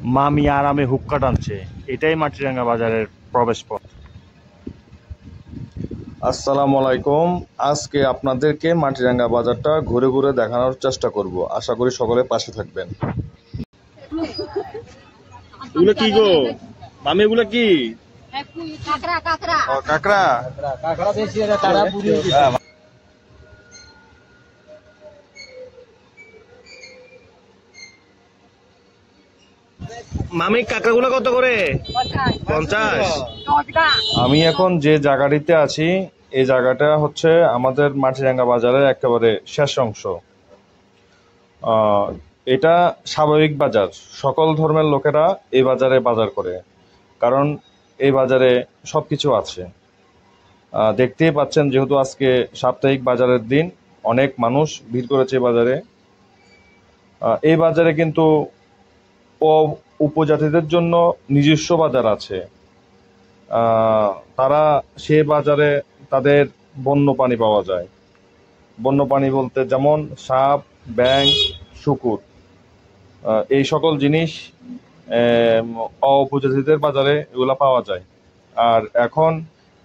মামি আরামে হুক্কা টানছে। এটাই মাটিরাঙ্গা বাজারের প্রবেশ পথ। আসসালামু আলাইকুম। আজকে আপনাদেরকে মাটিরাঙ্গা বাজারটা ঘুরে ঘুরে দেখানোর চেষ্টা করব। আশা করি সকলে পাশে থাকবেন। এগুলো কি গো মামি? এগুলো কি? কাকড়া কাকড়া কাঁকড়া কাঁকড়া বেশি তারা পুরি মামি কাঁকড়াগুলো কত করে? 50। আমি এখন যে জায়গাটিতে আছি এই জায়গাটা হচ্ছে আমাদের মাটিরাঙ্গা বাজারের একেবারে শেষ অংশ। এটা স্বাভাবিক বাজার। সকল ধর্মের লোকেরা এই বাজারে বাজার করে, কারণ এই বাজারে সবকিছু আছে। দেখতেই পাচ্ছেন, যেহেতু আজকে সাপ্তাহিক বাজারের দিন, অনেক মানুষ ভিড় করেছে এই বাজারে। এই বাজারে কিন্তু উপজাতিদের জন্য নিজস্ব বাজার আছে। তারা সে বাজারে তাদের বন্য প্রাণী পাওয়া যায়। বন্য প্রাণী বলতে যেমন সাপ, ব্যাঙ, শূকর, এই সকল জিনিস উপজাতিদের বাজারে এগুলা পাওয়া যায়। আর এখন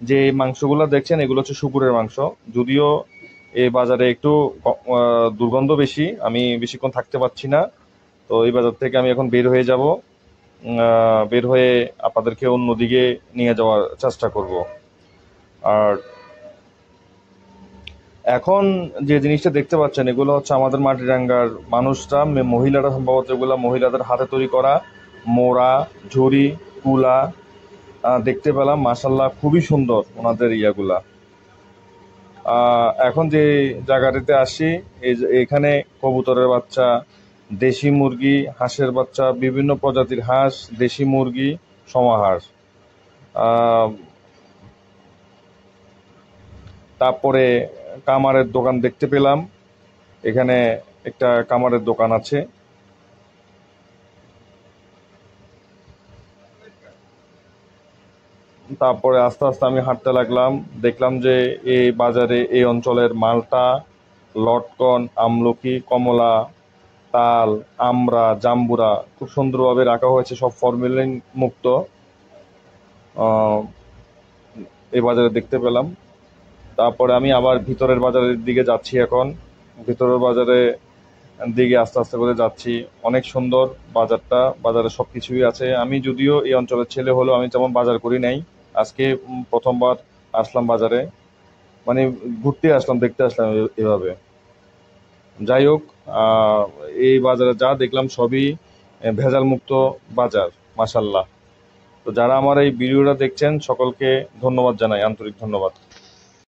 যে মাংসগুলো দেখছেন এগুলো হচ্ছে শূকরের মাংস। যদিও এই বাজারে একটু দুর্গন্ধ বেশি, আমি বেশিক্ষণ থাকতে পারছি না। তো এই বাজার থেকে আমি এখন বের হয়ে যাব। বের হয়ে আপনাদেরকে অন্যদিকে নিয়ে যাওয়ার চেষ্টা করব। আর এখন যে জিনিসটা দেখতে পাচ্ছেন এগুলো হচ্ছে আমাদের মাটিরাঙ্গার মানুষরা, মহিলারা, সম্ভবত এগুলো মহিলাদের হাতে তৈরি করা মোড়া, ঝুড়ি, কুলা দেখতে পেলাম। মাশাল্লাহ, খুবই সুন্দর ওনাদের ইয়াগুলা। এখন যে জায়গাটিতে আসি, এখানে কবুতরের বাচ্চা, দেশি মুরগি, হাঁসের বাচ্চা, বিভিন্ন প্রজাতির হাঁস, দেশি মুরগি সমাহার। তারপরে কামারের দোকান দেখতে পেলাম। এখানে একটা কামারের দোকান আছে। তারপরে আস্তে আস্তে আমি হাঁটতে লাগলাম। দেখলাম যে এই বাজারে এই অঞ্চলের মালটা, লটকন, আমলকি, কমলা, তাল, আমড়া, জাম্বুরা খুব সুন্দরভাবে রাখা হয়েছে, সব ফরমালিন মুক্ত। এই বাজারে দেখতে পেলাম। তারপরে আমি আবার ভিতরের বাজারের দিকে যাচ্ছি। এখন ভিতরের বাজারে দিকে আস্তে আস্তে করে যাচ্ছি। অনেক সুন্দর বাজারটা, বাজারে সবকিছুই আছে। আমি যদিও এই অঞ্চলের ছেলে হলেও আমি তেমন বাজার করি নাই। আজকে প্রথমবার আসলাম বাজারে, মানে ঘুরতে আসলাম, দেখতে আসলাম এভাবে। যাই হোক, এই বাজারে যা দেখলাম সবই ভেজাল মুক্ত বাজার, মাশাল্লাহ। তো যারা আমার এই ভিডিওটা দেখছেন সকলকে ধন্যবাদ জানাই, আন্তরিক ধন্যবাদ।